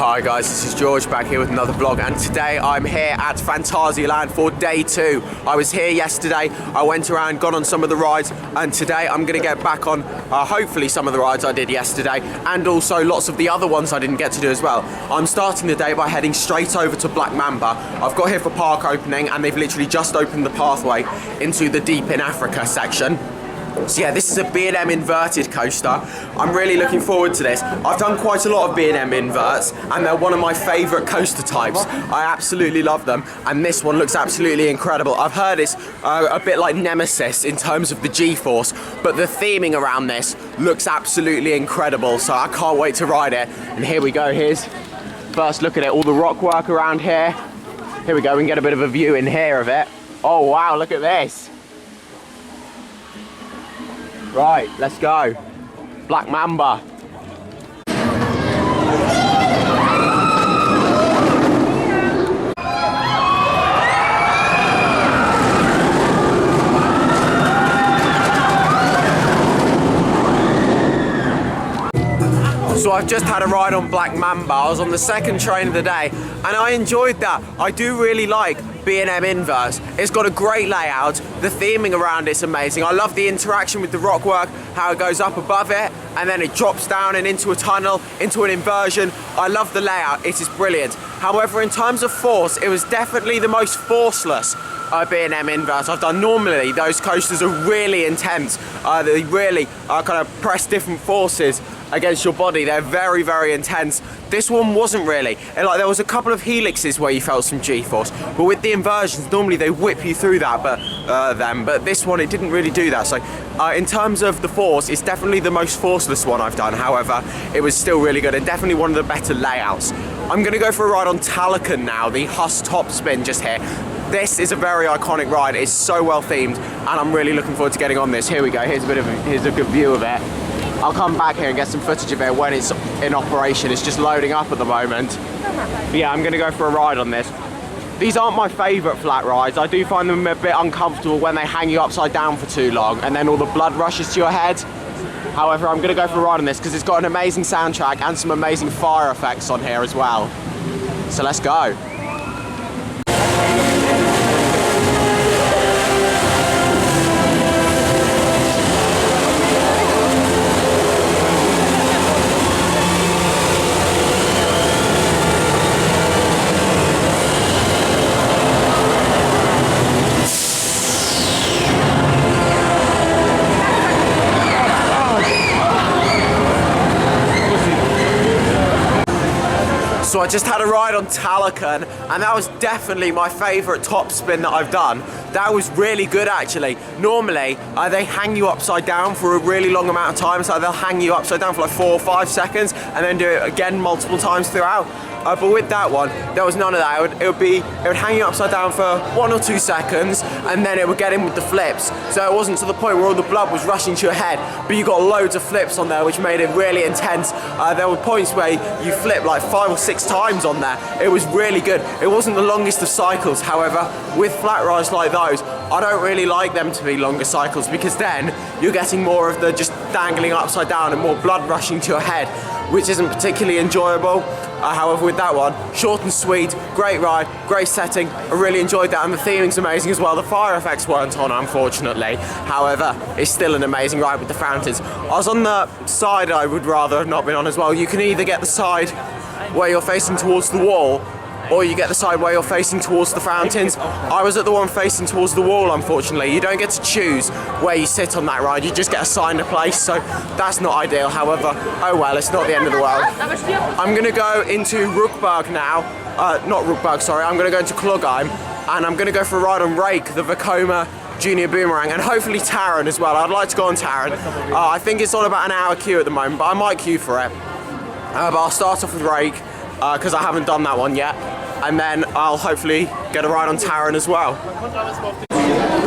Hi guys, this is George back here with another vlog, and today I'm here at Phantasialand for day 2. I was here yesterday, I went around, got on some of the rides, and today I'm going to get back on hopefully some of the rides I did yesterday, and also lots of the other ones I didn't get to do as well. I'm starting the day by heading straight over to Black Mamba. I've got here for park opening, and they've literally just opened the pathway into the Deep in Africa section. So yeah, this is a B&M inverted coaster. I'm really looking forward to this. I've done quite a lot of B&M inverts, and they're one of my favourite coaster types. I absolutely love them, and this one looks absolutely incredible. I've heard it's a bit like Nemesis in terms of the G-force, but the theming around this looks absolutely incredible, so I can't wait to ride it. And here we go, here's first look at it, all the rock work around here. Here we go, we can get a bit of a view in here of it. Oh wow, look at this. Right, let's go. Black Mamba. So I've just had a ride on Black Mamba. I was on the second train of the day, and I enjoyed that. I do really like B&M inverse. It's got a great layout. The theming around it's amazing. I love the interaction with the rock work, how it goes up above it, and then it drops down and into a tunnel, into an inversion. I love the layout, it is brilliant. However, in terms of force, it was definitely the most forceless B&M inverse I've done. Normally, those coasters are really intense. They really kind of press different forces against your body. They're very, very intense. This one wasn't really. Like, there was a couple of helixes where you felt some G-force, but with the inversions, normally they whip you through that, but this one, it didn't really do that. So in terms of the force, it's definitely the most forceless one I've done. However, it was still really good, and definitely one of the better layouts. I'm gonna go for a ride on Talakan now, the Huss top spin just here. This is a very iconic ride. It's so well themed, and I'm really looking forward to getting on this. Here we go, here's a good view of it. I'll come back here and get some footage of it when it's in operation. It's just loading up at the moment. But yeah, I'm gonna go for a ride on this. These aren't my favourite flat rides. I do find them a bit uncomfortable when they hang you upside down for too long and then all the blood rushes to your head. However, I'm gonna go for a ride on this because it's got an amazing soundtrack and some amazing fire effects on here as well. So let's go. So I just had a ride on Talakan, and that was definitely my favourite top spin that I've done. That was really good actually. Normally, they hang you upside down for a really long amount of time, so they'll hang you upside down for like 4 or 5 seconds and then do it again multiple times throughout. But with that one, there was none of that. It would hang you upside down for 1 or 2 seconds, and then it would get in with the flips. So it wasn't to the point where all the blood was rushing to your head, but you got loads of flips on there, which made it really intense. There were points where you flipped like 5 or 6 times on there. It was really good. It wasn't the longest of cycles, however, with flat rides like those, I don't really like them to be longer cycles, because then you're getting more of the just dangling upside down and more blood rushing to your head, which isn't particularly enjoyable. However, with that one, short and sweet, great ride, great setting. I really enjoyed that, and the theming's amazing as well. The fire effects weren't on, unfortunately. However, it's still an amazing ride with the fountains. I was on the side I would rather have not been on as well. You can either get the side where you're facing towards the wall, or you get the side where you're facing towards the fountains. I was at the one facing towards the wall, unfortunately. You don't get to choose where you sit on that ride, you just get assigned a place, so that's not ideal. However, oh well, it's not the end of the world. I'm gonna go into Rukburg now. Not Rukburg, sorry, I'm gonna go into Klogheim, and I'm gonna go for a ride on Rake, the Vekoma Junior Boomerang, and hopefully Taron as well. I'd like to go on Taron. I think it's on about an hour queue at the moment, but I might queue for it. But I'll start off with Rake, because I haven't done that one yet, and then I'll hopefully get a ride on Taron as well.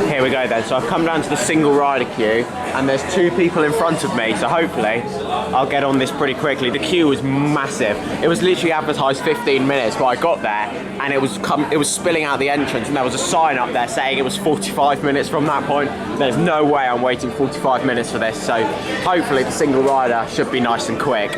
Here we go then, so I've come down to the single rider queue, and there's 2 people in front of me, so hopefully I'll get on this pretty quickly. The queue was massive. It was literally advertised 15 minutes, but I got there and it was spilling out the entrance, and there was a sign up there saying it was 45 minutes from that point. There's no way I'm waiting 45 minutes for this, so hopefully the single rider should be nice and quick.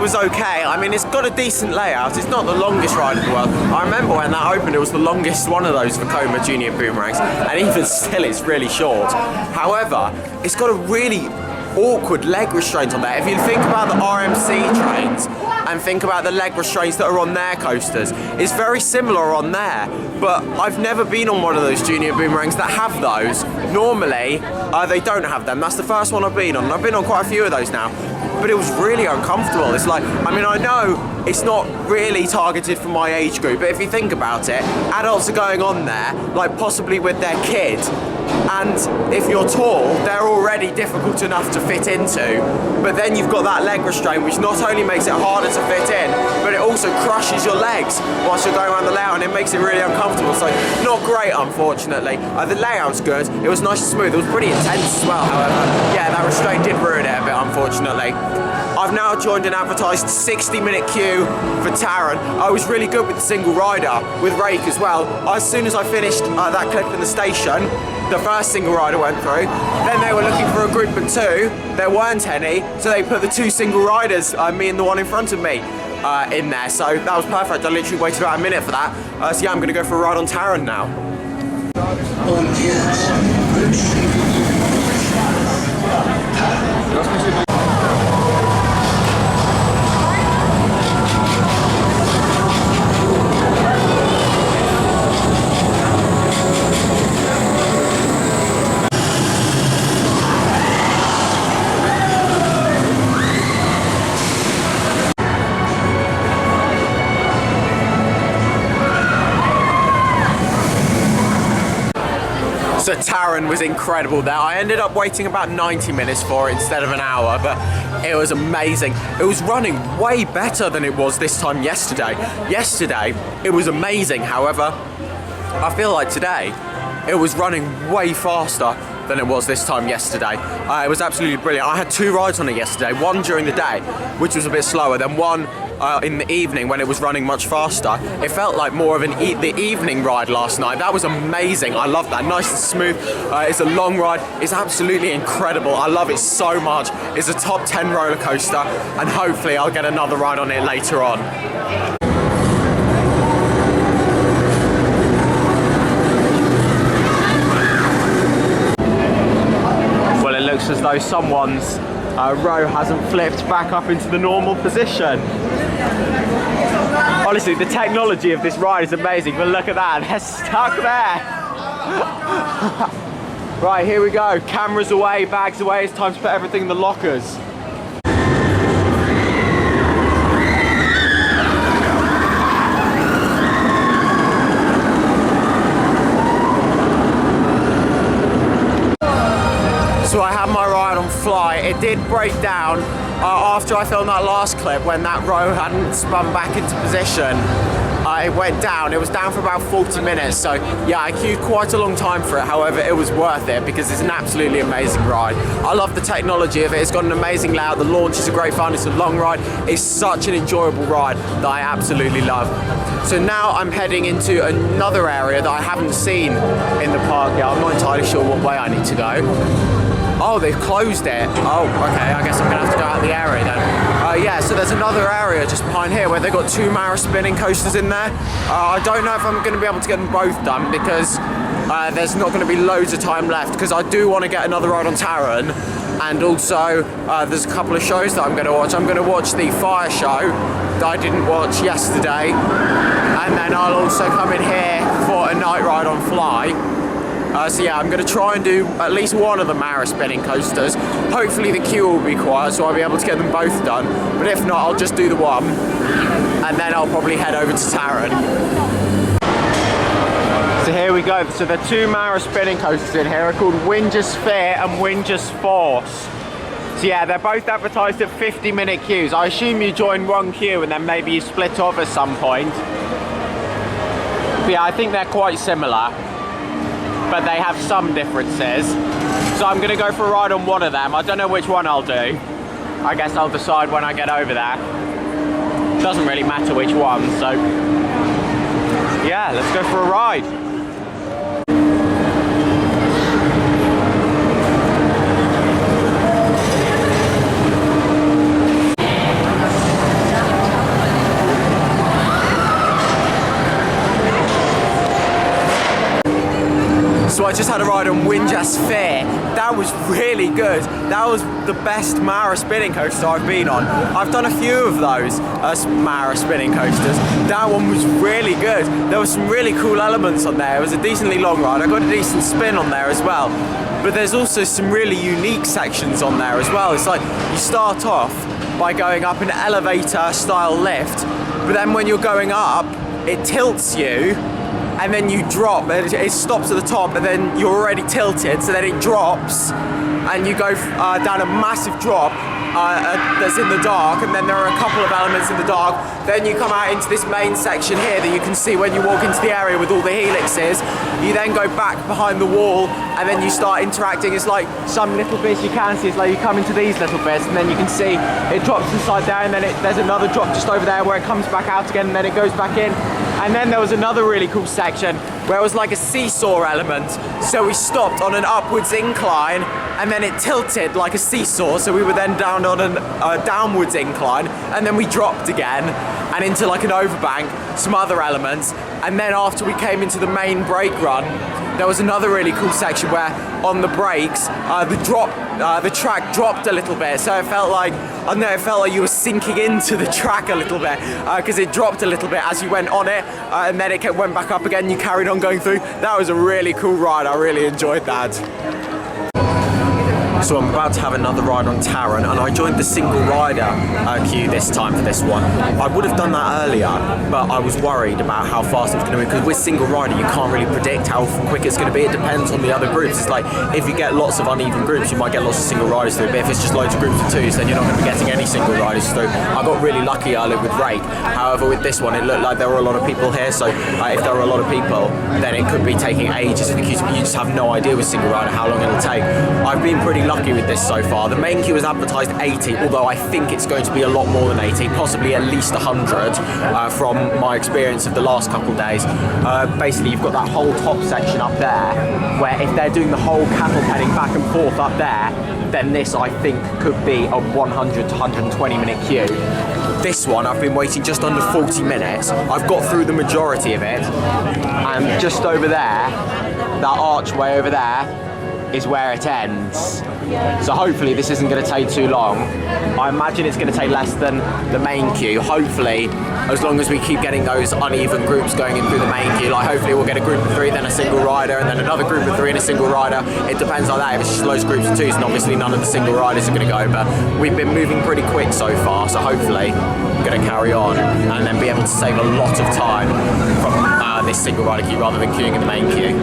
was okay. I mean, it's got a decent layout. It's not the longest ride in the world. I remember when that opened, it was the longest one of those Vekoma Junior Boomerangs, and even still, it's really short. However, it's got a really awkward leg restraint on there. If you think about the RMC trains and think about the leg restraints that are on their coasters, it's very similar on there, but I've never been on one of those Junior Boomerangs that have those. Normally, they don't have them. That's the first one I've been on, and I've been on quite a few of those now, but it was really uncomfortable. It's like, I mean, I know it's not really targeted for my age group, but if you think about it, adults are going on there, like possibly with their kid, and if you're tall, they're already difficult enough to fit into, but then you've got that leg restraint, which not only makes it harder to fit in, but it also crushes your legs whilst you're going around the layout, and it makes it really uncomfortable. So not great, unfortunately. The layout's good, it was nice and smooth, it was pretty intense as well, however. Yeah, that restraint did ruin it a bit, unfortunately. I've now joined an advertised 60-minute queue for Taron. I was really good with the single rider, with Rake as well. As soon as I finished that clip in the station, the first single rider went through. Then they were looking for a group of two. There weren't any, so they put the two single riders, me and the one in front of me, in there. So that was perfect. I literally waited about a minute for that. So yeah, I'm going to go for a ride on Taron now. So Taron was incredible there. I ended up waiting about 90 minutes for it instead of an hour, but it was amazing. It was running way better than it was this time yesterday. Yesterday, it was amazing. However, I feel like today, it was running way faster than it was this time yesterday. It was absolutely brilliant. I had two rides on it yesterday, one during the day, which was a bit slower, then one in the evening when it was running much faster. It felt like more of the evening ride last night. That was amazing. I love that. Nice and smooth. It's a long ride. It's absolutely incredible. I love it so much. It's a top 10 roller coaster, and hopefully I'll get another ride on it later on. Well, it looks as though someone's row hasn't flipped back up into the normal position. Honestly, the technology of this ride is amazing, but look at that, they're stuck there. Right, here we go. Cameras away, bags away. It's time to put everything in the lockers. So I had my ride on Fly. It did break down after I filmed that last clip when that row hadn't spun back into position. It went down. It was down for about 40 minutes. So yeah, I queued quite a long time for it. However, it was worth it because it's an absolutely amazing ride. I love the technology of it. It's got an amazing layout. The launch is a great fun. It's a long ride. It's such an enjoyable ride that I absolutely love. So now I'm heading into another area that I haven't seen in the park yet. I'm not entirely sure what way I need to go. Oh, they've closed it. Oh, okay, I guess I'm gonna have to go out the area then. Yeah, so there's another area just behind here where they've got two Mara spinning coasters in there. I don't know if I'm gonna be able to get them both done because there's not gonna be loads of time left because I do want to get another ride on Taron, and also there's a couple of shows that I'm gonna watch. I'm gonna watch the fire show that I didn't watch yesterday, and then I'll also come in here for a night ride on Fly. So yeah, I'm going to try and do at least one of the Mara spinning coasters. Hopefully the queue will be quiet so I'll be able to get them both done. But if not, I'll just do the one. And then I'll probably head over to Taron. So here we go. So the two Mara spinning coasters in here are called Winger's Fear and Winger's Force. So yeah, they're both advertised at 50-minute queues. I assume you join one queue and then maybe you split off at some point. But yeah, I think they're quite similar, but they have some differences. So I'm gonna go for a ride on one of them. I don't know which one I'll do. I guess I'll decide when I get over there. Doesn't really matter which one, so yeah, let's go for a ride. I just had a ride on Wintertraum. That was really good. That was the best Mara spinning coaster I've been on. I've done a few of those Mara spinning coasters. That one was really good. There were some really cool elements on there. It was a decently long ride. I got a decent spin on there as well. But there's also some really unique sections on there as well. It's like you start off by going up an elevator style lift, but then when you're going up, it tilts you, and then you drop, and it stops at the top, and then you're already tilted, so then it drops, and you go down a massive drop that's in the dark, and then there are a couple of elements in the dark. Then you come out into this main section here that you can see when you walk into the area with all the helixes. You then go back behind the wall, and then you start interacting. It's like some little bits you can see. It's like you come into these little bits, and then you can see it drops inside there, and then there's another drop just over there where it comes back out again, and then it goes back in. And then there was another really cool section where it was like a seesaw element. So we stopped on an upwards incline, and then it tilted like a seesaw. So we were then down on a downwards incline, and then we dropped again and into like an overbank, some other elements. And then after we came into the main brake run, there was another really cool section where on the brakes, the track dropped a little bit. So it felt like, I don't know, it felt like you were sinking into the track a little bit because it dropped a little bit as you went on it, and then it went back up again. You carried on going through. That was a really cool ride. I really enjoyed that. So I'm about to have another ride on Taron, and I joined the single rider queue this time for this one. I would have done that earlier, but I was worried about how fast it was going to be, because with single rider you can't really predict how quick it's going to be. It depends on the other groups. It's like if you get lots of uneven groups, you might get lots of single riders through, but if it's just loads of groups of twos, then you're not going to be getting any single riders through. I got really lucky earlier with Rake. However, with this one it looked like there were a lot of people here, so if there were a lot of people, then it could be taking ages for the queues, but you just have no idea with single rider how long it'll take. I've been pretty lucky with this so far. The main queue is advertised 80, although I think it's going to be a lot more than 80, possibly at least 100 from my experience of the last couple of days. Basically, you've got that whole top section up there, where if they're doing the whole cattle penning back and forth up there, then this, I think, could be a 100 to 120 minute queue. This one, I've been waiting just under 40 minutes. I've got through the majority of it, and just over there, that archway over there, is where it ends. So hopefully this isn't going to take too long. I imagine it's going to take less than the main queue. Hopefully, as long as we keep getting those uneven groups going in through the main queue, like hopefully we'll get a group of 3, then a single rider, and then another group of 3 and a single rider. It depends on that. If it's just loads of groups of 2s, and obviously none of the single riders are going to go, but we've been moving pretty quick so far, so hopefully we're going to carry on and then be able to save a lot of time from this single rider queue rather than queuing in the main queue.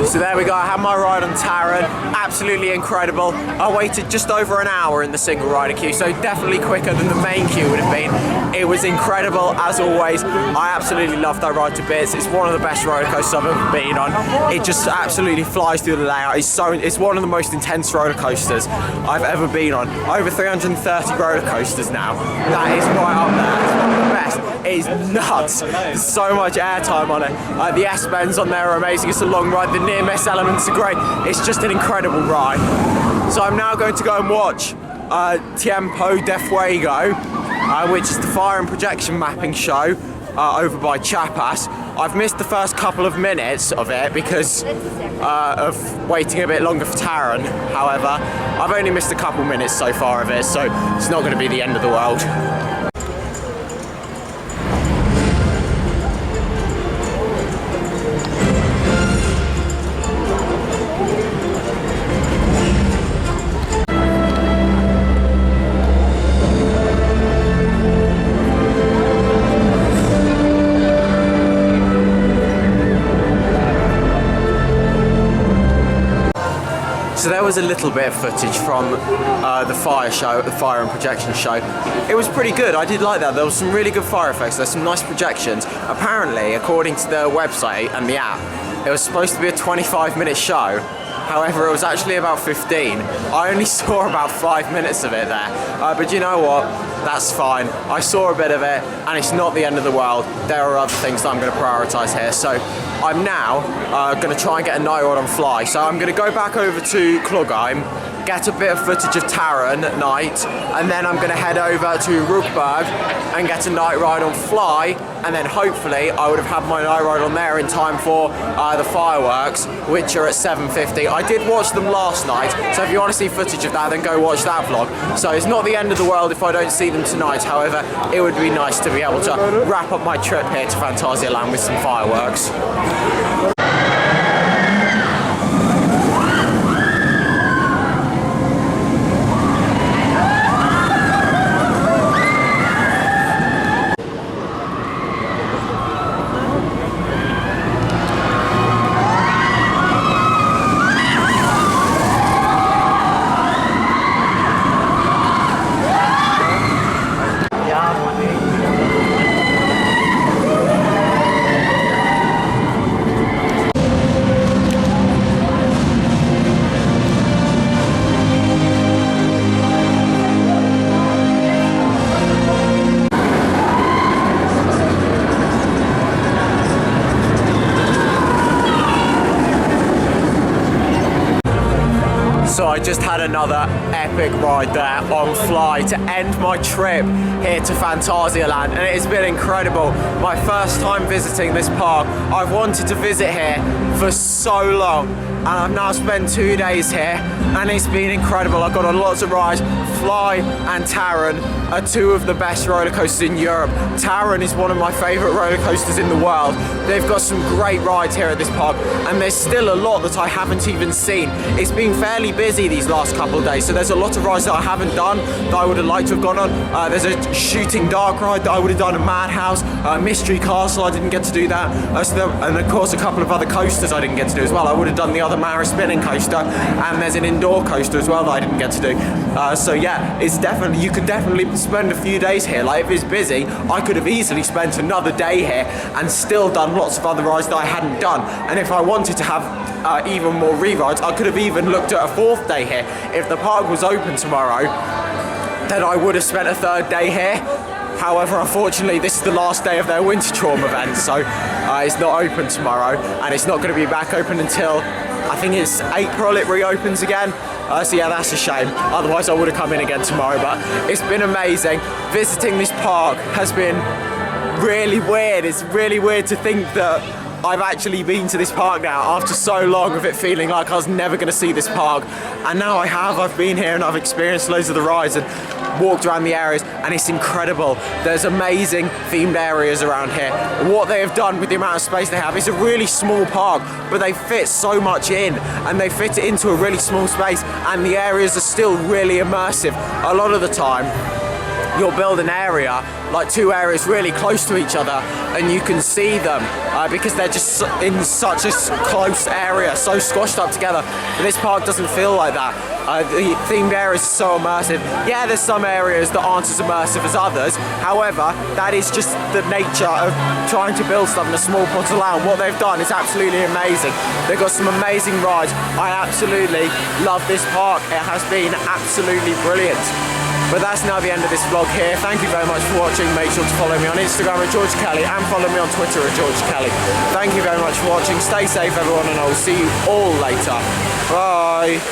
So there we go, I had my ride on Taron, absolutely incredible. I waited just over an hour in the single rider queue, so definitely quicker than the main queue would have been. It was incredible as always. I absolutely loved that ride to bits. It's one of the best roller coasters I've ever been on. It just absolutely flies through the layout. It's one of the most intense roller coasters I've ever been on. Over 330 roller coasters now. That is right up there. It's one of the best. It is nuts. There's so much airtime on it. The S-bends on there are amazing. It's a long ride. The near-miss elements are great. It's just an incredible ride. So I'm now going to go and watch Tiempo de Fuego, which is the fire and projection mapping show over by Chiapas. I've missed the first couple of minutes of it because of waiting a bit longer for Taron. However, I've only missed a couple minutes so far of it, so it's not going to be the end of the world. So there was a little bit of footage from the fire and projection show. It was pretty good. I did like that. There was some really good fire effects. There's some nice projections. Apparently, according to the website and the app, it was supposed to be a 25-minute show. However, it was actually about 15. I only saw about 5 minutes of it there. But you know what? That's fine. I saw a bit of it, and it's not the end of the world. There are other things that I'm going to prioritise here. So I'm now going to try and get a night ride on Fly. So I'm going to go back over to Klugheim, get a bit of footage of Taron at night, and then I'm going to head over to Rookburg and get a night ride on Fly, and then hopefully I would have had my night ride on there in time for the fireworks, which are at 7:50. I did watch them last night, so if you want to see footage of that, then go watch that vlog. So it's not the end of the world if I don't see them tonight. However, it would be nice to be able to wrap up my trip here to Phantasialand with some fireworks. So I just had another epic ride there on Fly to end my trip here to Phantasialand, and it's been incredible. My first time visiting this park. I've wanted to visit here for so long, and I've now spent 2 days here, and it's been incredible. I've got on lots of rides. Fly and Taron are two of the best roller coasters in Europe. Taron is one of my favourite roller coasters in the world. They've got some great rides here at this park, and there's still a lot that I haven't even seen. It's been fairly busy these last couple of days, so there's a lot of rides that I haven't done that I would have liked to have gone on. There's a shooting dark ride that I would have done at Madhouse, Mystery Castle, I didn't get to do that, and of course a couple of other coasters I didn't get to do as well. I would have done the other Mara spinning coaster, and there's an indoor coaster as well that I didn't get to do. So yeah, it's definitely, you can definitely spend a few days here. Like if it's busy, I could have easily spent another day here and still done lots of other rides that I hadn't done. And if I wanted to have even more re-rides, I could have even looked at a 4th day here. If the park was open tomorrow, then I would have spent a 3rd day here. However, unfortunately, this is the last day of their Wintertraum event, so it's not open tomorrow, and it's not going to be back open until, I think it's April it reopens again. So yeah, that's a shame. Otherwise I would have come in again tomorrow, but it's been amazing. Visiting this park has been really weird. It's really weird to think that I've actually been to this park now after so long of it feeling like I was never going to see this park. And now I have. I've been here and I've experienced loads of the rides and walked around the areas, and it's incredible. There's amazing themed areas around here. What they have done with the amount of space they have, it's a really small park, but they fit so much in, and they fit it into a really small space, and the areas are still really immersive. A lot of the time, you'll build an area, like 2 areas really close to each other, and you can see them because they're just in such a close area, so squashed up together. But this park doesn't feel like that. The themed areas are so immersive. Yeah, there's some areas that aren't as immersive as others. However, that is just the nature of trying to build stuff in a small plot of land. What they've done is absolutely amazing. They've got some amazing rides. I absolutely love this park. It has been absolutely brilliant. But that's now the end of this vlog here. Thank you very much for watching. Make sure to follow me on Instagram at George Kelly and follow me on Twitter at George Kelly. Thank you very much for watching. Stay safe everyone, and I will see you all later. Bye.